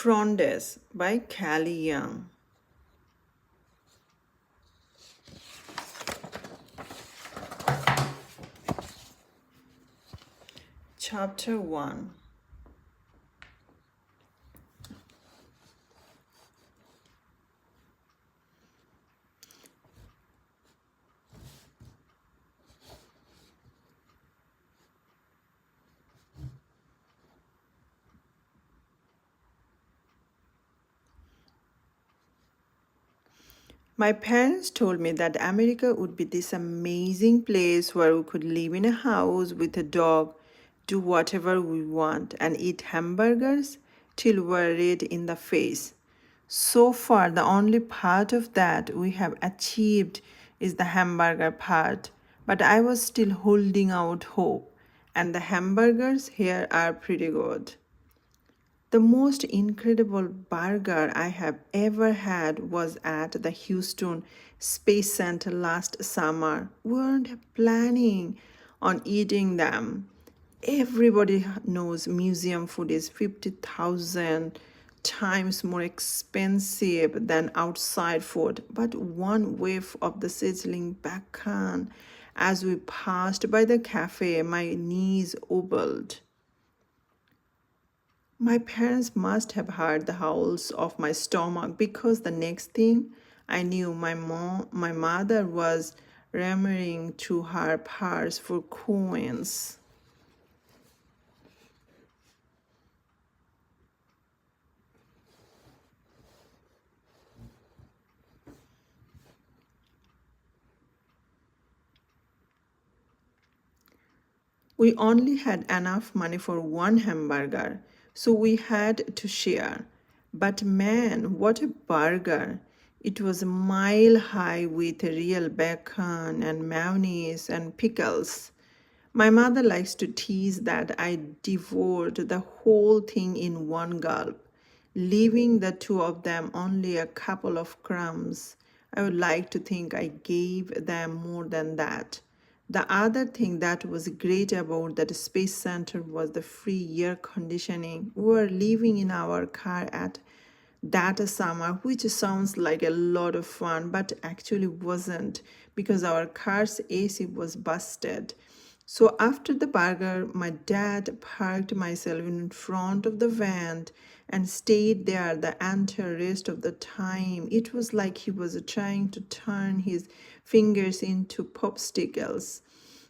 Frondes by Callie Young. Chapter 1. My parents told me that America would be this amazing place where we could live in a house with a dog, do whatever we want, and eat hamburgers till we're red in the face. So far, the only part of that we have achieved is the hamburger part, but I was still holding out hope, and the hamburgers here are pretty good. The most incredible burger I have ever had was at the Houston Space Center last summer. We weren't planning on eating them. Everybody knows museum food is 50,000 times more expensive than outside food, but one whiff of the sizzling bacon as we passed by the cafe, my knees wobbled. My parents must have heard the howls of my stomach because the next thing I knew, my mother was ramming through her purse for coins. We only had enough money for one hamburger, so we had to share. But man, what a burger! It was a mile high with real bacon and mayonnaise and pickles. My mother likes to tease that I devoured the whole thing in one gulp, leaving the two of them only a couple of crumbs. I would like to think I gave them more than that. The other thing that was great about that space center was the free air conditioning. We were living in our car at that summer, which sounds like a lot of fun, but actually wasn't because our car's AC was busted. So after the burger, my dad parked myself in front of the van and stayed there the entire rest of the time. It was like he was trying to turn his fingers into popsicles.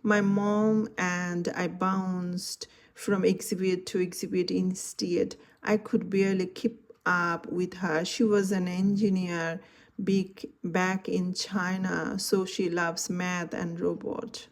My mom and I bounced from exhibit to exhibit instead. I could barely keep up with her. She was an engineer big back in China, so she loves math and robot.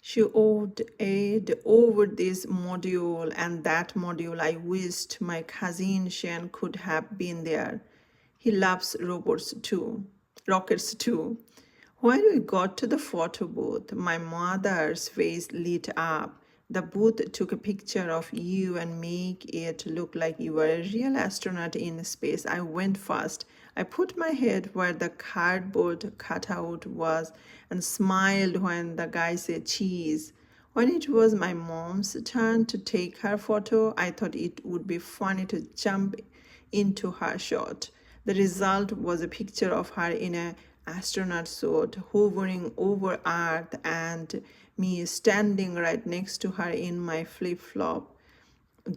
She would aid over this module and that module. I wished my cousin Shan could have been there. He loves rockets too. When we got to the photo booth, my mother's face lit up. The booth took a picture of you and make it look like you were a real astronaut in space. I went first. I put my head where the cardboard cutout was and smiled when the guy said cheese. When it was my mom's turn to take her photo, I thought it would be funny to jump into her shot. The result was a picture of her in a astronaut suit hovering over Earth and me standing right next to her in my flip-flop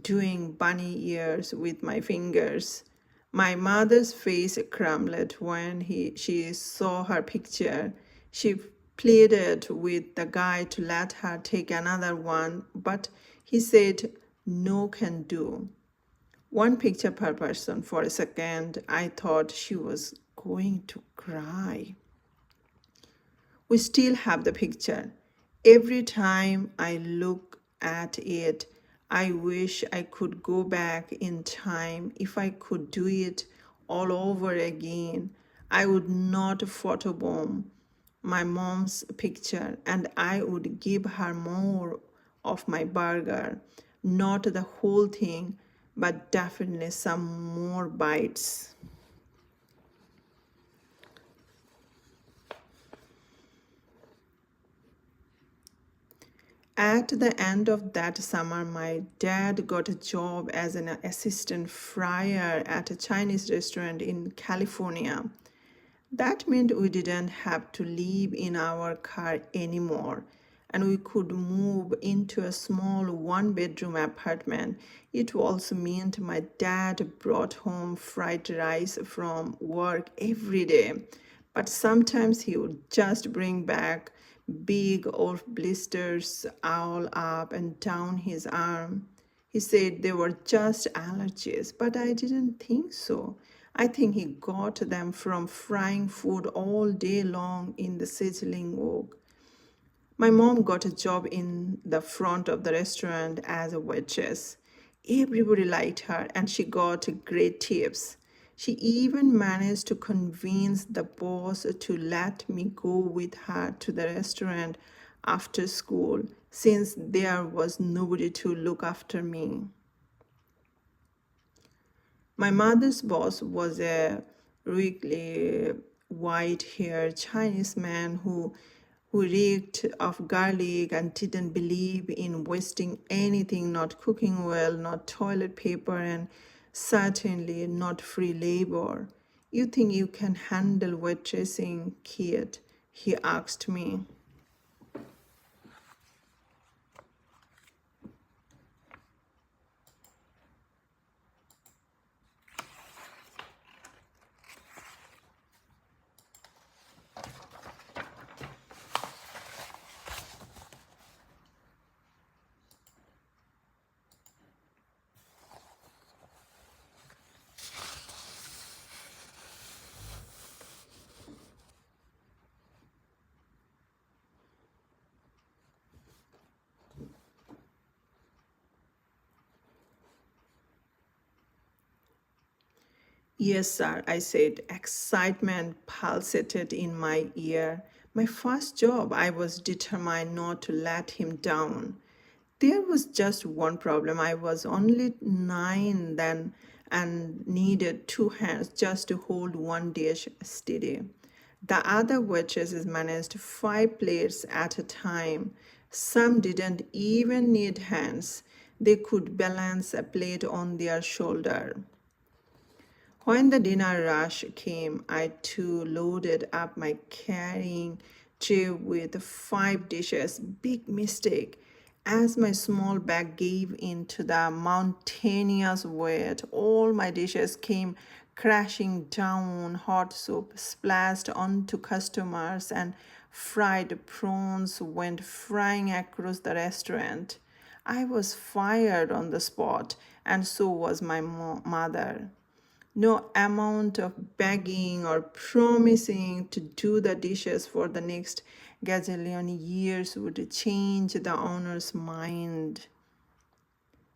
doing bunny ears with my fingers. My mother's face crumbled when she saw her picture. She pleaded with the guy to let her take another one, but he said no can do. One picture per person. For a second, I thought she was going to cry. We still have the picture. Every time I look at it, I wish I could go back in time. If I could do it all over again. I would not photobomb my mom's picture and I would give her more of my burger. Not the whole thing, but definitely some more bites. At the end of that summer, my dad got a job as an assistant fryer at a Chinese restaurant in California. That meant we didn't have to live in our car anymore and we could move into a small one bedroom apartment. It also meant my dad brought home fried rice from work every day, but sometimes he would just bring back big old blisters all up and down his arm. He said they were just allergies, but I didn't think so. I think he got them from frying food all day long in the sizzling wok. My mom got a job in the front of the restaurant as a waitress. Everybody liked her and she got great tips. She even managed to convince the boss to let me go with her to the restaurant after school since there was nobody to look after me. My mother's boss was a wrinkly, white-haired Chinese man who reeked of garlic and didn't believe in wasting anything, not cooking well, not toilet paper, and certainly not free labor. You think you can handle waitressing, kid? He asked me. Yes, sir, I said. Excitement pulsated in my ear. My first job, I was determined not to let him down. There was just one problem. I was only 9 then and needed two hands just to hold one dish steady. The other waitresses managed 5 plates at a time. Some didn't even need hands. They could balance a plate on their shoulder. When the dinner rush came, I too loaded up my carrying tray with 5 dishes. Big mistake. As my small bag gave in to the mountainous weight, all my dishes came crashing down. Hot soup splashed onto customers, and fried prawns went flying across the restaurant. I was fired on the spot, and so was my mother. No amount of begging or promising to do the dishes for the next gazillion years would change the owner's mind.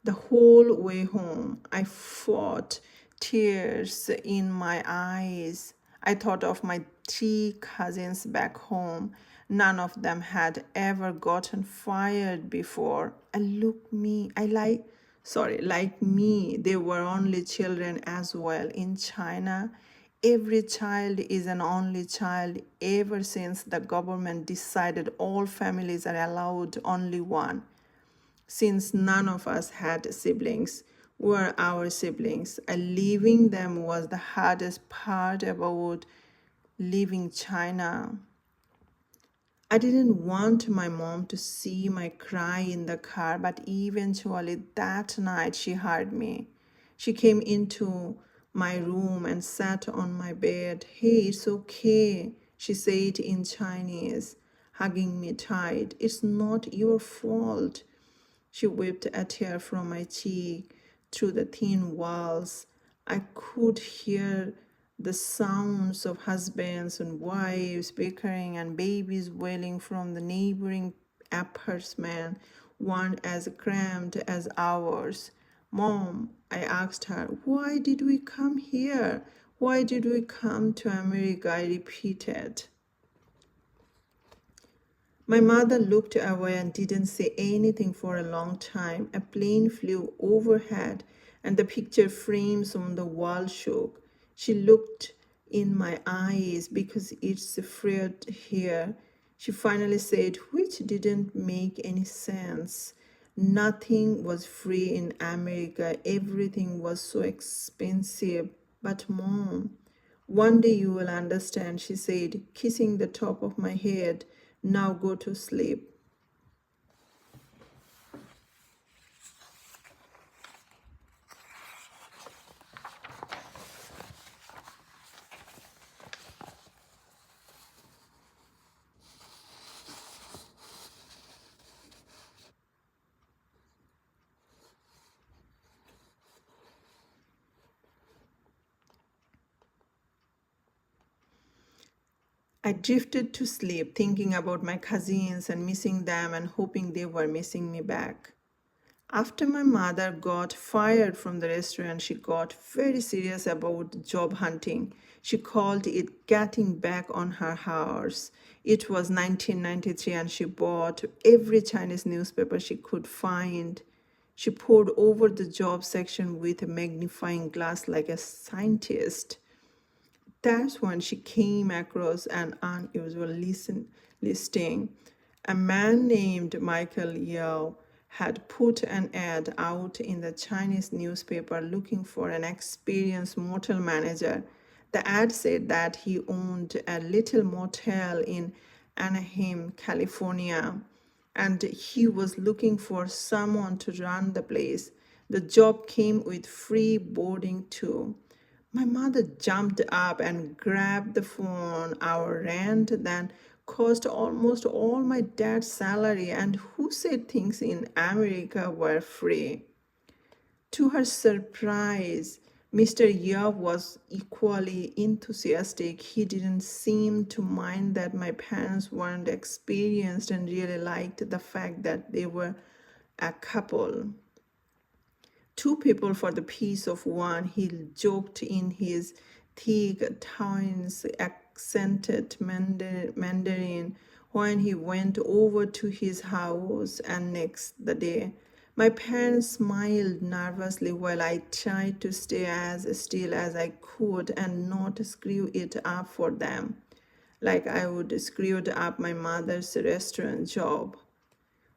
The whole way home, I fought tears in my eyes. I thought of my 3 cousins back home. None of them had ever gotten fired before. Like me, they were only children as well. In China, every child is an only child ever since the government decided all families are allowed only one. Since none of us had siblings, were our siblings, and leaving them was the hardest part about leaving China. I didn't want my mom to see my cry in the car, but eventually that night she heard me. She came into my room and sat on my bed. Hey, it's okay, she said in Chinese, hugging me tight. It's not your fault. She wiped a tear from my cheek through the thin walls. I could hear the sounds of husbands and wives bickering and babies wailing from the neighboring apartment, one as cramped as ours. Mom, I asked her, why did we come here? Why did we come to America? I repeated. My mother looked away and didn't say anything for a long time. A plane flew overhead and the picture frames on the wall shook. She looked in my eyes because it's afraid here. She finally said, which didn't make any sense. Nothing was free in America. Everything was so expensive. But Mom, one day you will understand, she said, kissing the top of my head. Now go to sleep. I drifted to sleep, thinking about my cousins and missing them and hoping they were missing me back. After my mother got fired from the restaurant, she got very serious about job hunting. She called it getting back on her horse. It was 1993 and she bought every Chinese newspaper she could find. She pored over the job section with a magnifying glass like a scientist. That's when she came across an unusual listing. A man named Michael Yeo had put an ad out in the Chinese newspaper looking for an experienced motel manager. The ad said that he owned a little motel in Anaheim, California, and he was looking for someone to run the place. The job came with free boarding too. My mother jumped up and grabbed the phone. Our rent then cost almost all my dad's salary, and who said things in America were free? To her surprise, Mr. Yeo was equally enthusiastic. He didn't seem to mind that my parents weren't experienced and really liked the fact that they were a couple. Two people for the piece of one, he joked in his thick tones, accented Mandarin when he went over to his house and next the day. My parents smiled nervously while I tried to stay as still as I could and not screw it up for them, like I would screw up my mother's restaurant job.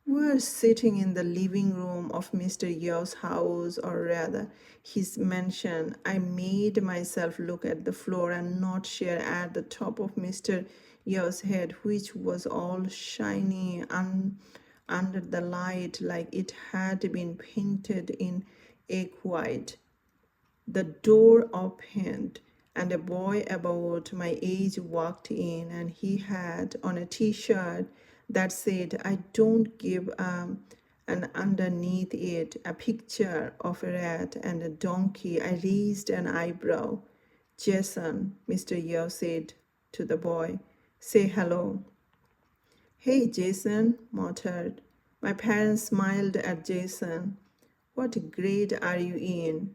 We were sitting in the living room of Mr. Yeo's house, or rather, his mansion. I made myself look at the floor and not stare at the top of Mr. Yeo's head, which was all shiny under the light like it had been painted in egg white. The door opened, and a boy about my age walked in, and he had on a t-shirt that said, I don't give and underneath it a picture of a rat and a donkey. I raised an eyebrow. Jason, Mr. Yeo said to the boy, say hello. Hey, Jason muttered. My parents smiled at Jason. What grade are you in?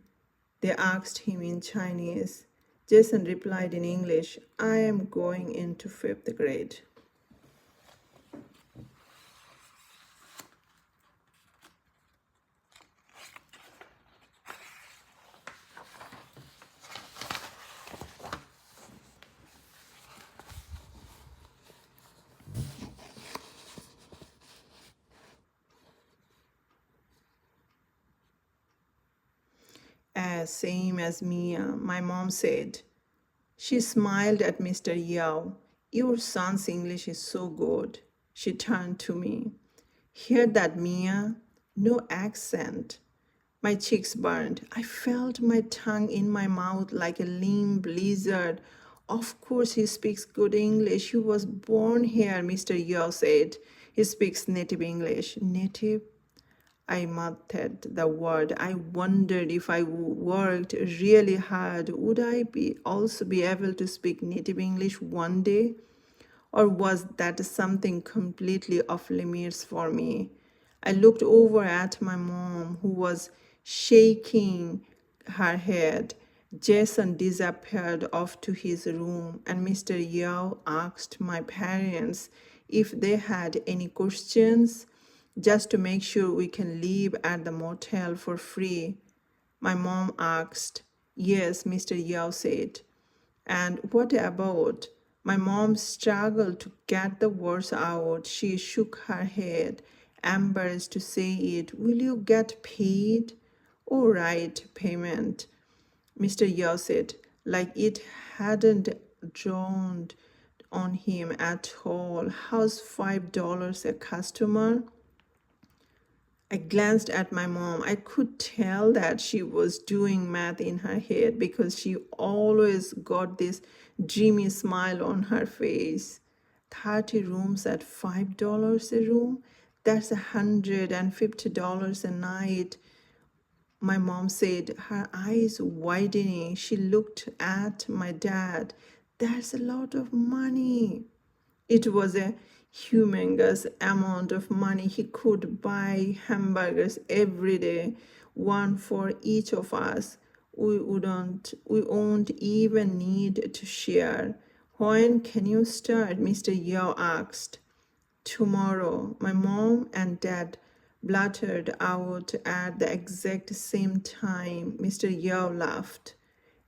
They asked him in Chinese. Jason replied in English, I am going into fifth grade. Same as Mia, my mom said. She smiled at Mr. Yao. Your son's English is so good. She turned to me. Hear that, Mia? No accent. My cheeks burned. I felt my tongue in my mouth like a limp lizard. Of course he speaks good English. He was born here, Mr. Yao said. He speaks native English. Native? I muttered the word. I wondered if I worked really hard, would I be also be able to speak native English one day? Or was that something completely off limits for me? I looked over at my mom, who was shaking her head. Jason disappeared off to his room, and Mr. Yao asked my parents if they had any questions, just to make sure we can live at the motel for free. My mom asked. Yes, Mr. Yao said. And what about? My mom struggled to get the words out. She shook her head, embarrassed to say it. Will you get paid? All right, payment, Mr. Yao said, like it hadn't dawned on him at all. How's $5 a customer? I glanced at my mom. I could tell that she was doing math in her head because she always got this dreamy smile on her face. 30 rooms at $5 a room? That's $150 a night. My mom said, her eyes widening. She looked at my dad. That's a lot of money. It was a humongous amount of money. He could buy hamburgers every day, one for each of us. We won't even need to share. When can you start? Mr. Yao asked. Tomorrow, my mom and dad blurted out at the exact same time. Mr. Yao laughed.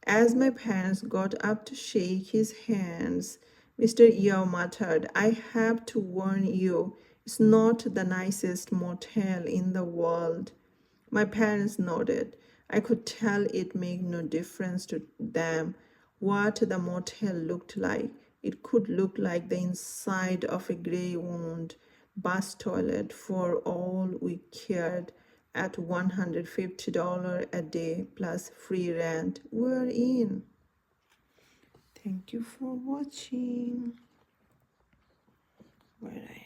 As my parents got up to shake his hands, Mr. Yao muttered, I have to warn you, it's not the nicest motel in the world. My parents nodded. I could tell it made no difference to them what the motel looked like. It could look like the inside of a grey wound bus toilet for all we cared. At $150 a day plus free rent, we're in. Thank you for watching. Where I